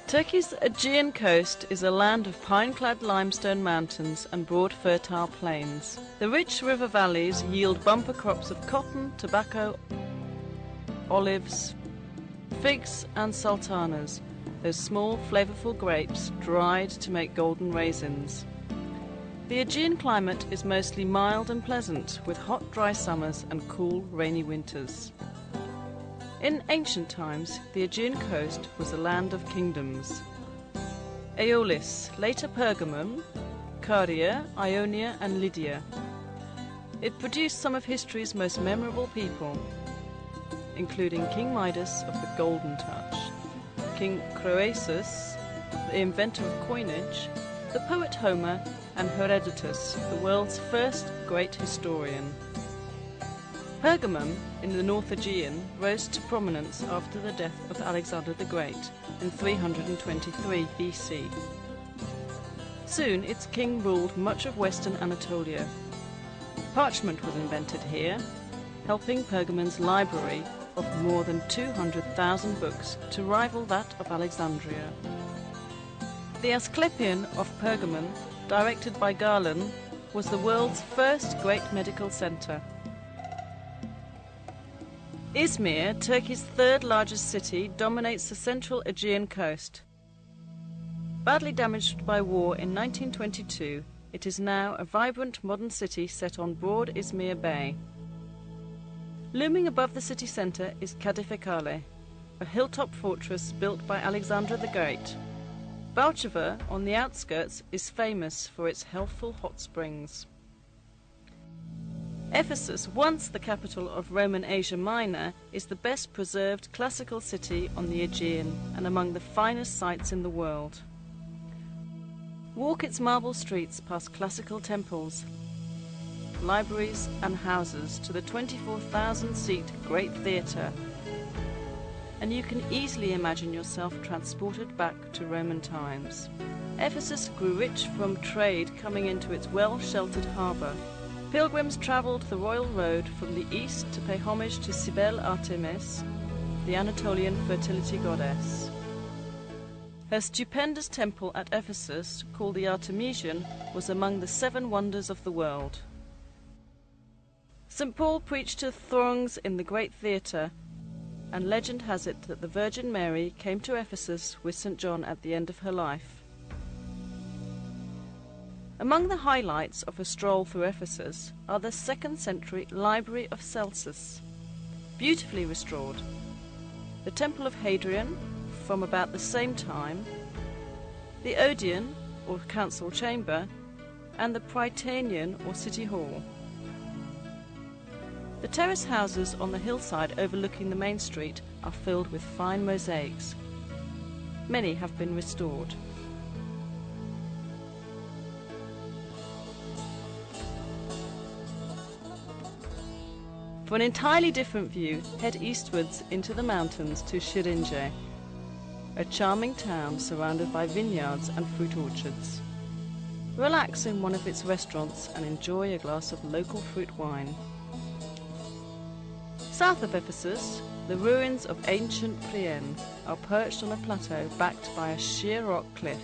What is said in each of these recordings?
Turkey's Aegean coast is a land of pine-clad limestone mountains and broad fertile plains. The rich river valleys yield bumper crops of cotton, tobacco, olives, figs and sultanas, those small flavorful grapes dried to make golden raisins. The Aegean climate is mostly mild and pleasant, with hot dry summers and cool rainy winters. In ancient times, the Aegean coast was a land of kingdoms. Aeolis, later Pergamum, Caria, Ionia and Lydia. It produced some of history's most memorable people, including King Midas of the Golden Touch, King Croesus, the inventor of coinage, the poet Homer, and Herodotus, the world's first great historian. Pergamum, in the North Aegean, rose to prominence after the death of Alexander the Great in 323 BC. Soon its king ruled much of western Anatolia. Parchment was invented here, helping Pergamon's library of more than 200,000 books to rival that of Alexandria. The Asclepion of Pergamon, directed by Galen, was the world's first great medical centre. Izmir, Turkey's third largest city, dominates the central Aegean coast. Badly damaged by war in 1922, it is now a vibrant modern city set on broad Izmir Bay. Looming above the city centre is Kadifekale, a hilltop fortress built by Alexander the Great. Balchova, on the outskirts, is famous for its healthful hot springs. Ephesus, once the capital of Roman Asia Minor, is the best preserved classical city on the Aegean and among the finest sights in the world. Walk its marble streets past classical temples, libraries and houses to the 24,000-seat Great Theatre, and you can easily imagine yourself transported back to Roman times. Ephesus grew rich from trade coming into its well-sheltered harbour. Pilgrims travelled the royal road from the east to pay homage to Cybele Artemis, the Anatolian fertility goddess. Her stupendous temple at Ephesus, called the Artemision, was among the 7 wonders of the world. St. Paul preached to throngs in the Great Theatre, and legend has it that the Virgin Mary came to Ephesus with St. John at the end of her life. Among the highlights of a stroll through Ephesus are the 2nd century Library of Celsus, beautifully restored, the Temple of Hadrian from about the same time, the Odeon or council chamber, and the Prytaneum or city hall. The terrace houses on the hillside overlooking the main street are filled with fine mosaics. Many have been restored. For an entirely different view, head eastwards into the mountains to Şirince, a charming town surrounded by vineyards and fruit orchards. Relax in one of its restaurants and enjoy a glass of local fruit wine. South of Ephesus, the ruins of ancient Priene are perched on a plateau backed by a sheer rock cliff.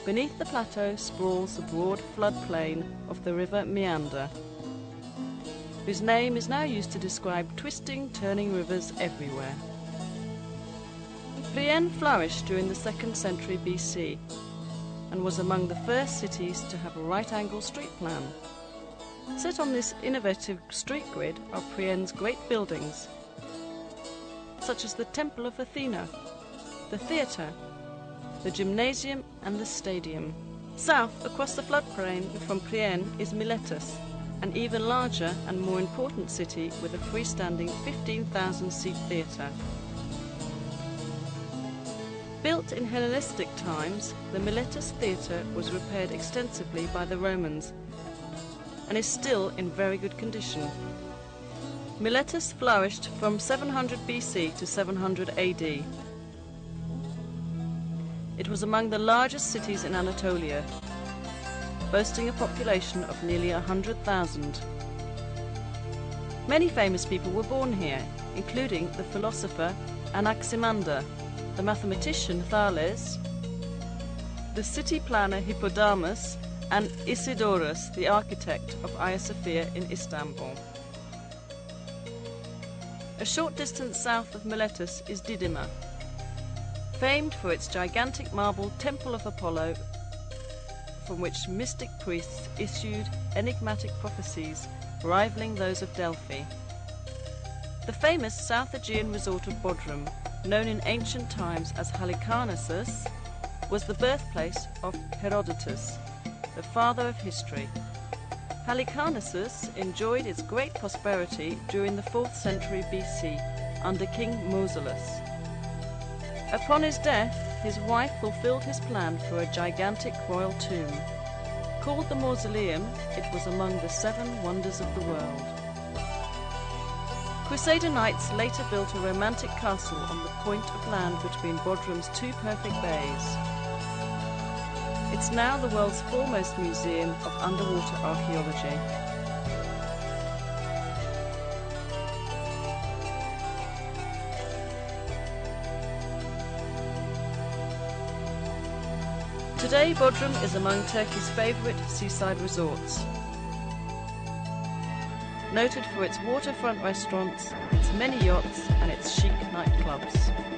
Beneath the plateau sprawls the broad floodplain of the river Meander, whose name is now used to describe twisting, turning rivers everywhere. Priene flourished during the 2nd century BC and was among the first cities to have a right-angle street plan. Set on this innovative street grid are Priene's great buildings, such as the Temple of Athena, the theatre, the gymnasium and the stadium. South, across the floodplain from Priene, is Miletus, an even larger and more important city with a freestanding 15,000-seat theatre. Built in Hellenistic times, the Miletus theatre was repaired extensively by the Romans and is still in very good condition. Miletus flourished from 700 BC to 700 AD. It was among the largest cities in Anatolia, boasting a population of nearly 100,000. Many famous people were born here, including the philosopher Anaximander, the mathematician Thales, the city planner Hippodamus, and Isidorus, the architect of Hagia Sophia in Istanbul. A short distance south of Miletus is Didyma, famed for its gigantic marble Temple of Apollo, from which mystic priests issued enigmatic prophecies rivaling those of Delphi. The famous South Aegean resort of Bodrum, known in ancient times as Halicarnassus, was the birthplace of Herodotus, the father of history. Halicarnassus enjoyed its great prosperity during the 4th century BC under King Mausolus. Upon his death, his wife fulfilled his plan for a gigantic royal tomb. Called the Mausoleum, it was among the 7 wonders of the world. Crusader knights later built a romantic castle on the point of land between Bodrum's 2 perfect bays. It's now the world's foremost museum of underwater archaeology. Today, Bodrum is among Turkey's favourite seaside resorts. Noted for its waterfront restaurants, its many yachts and its chic nightclubs.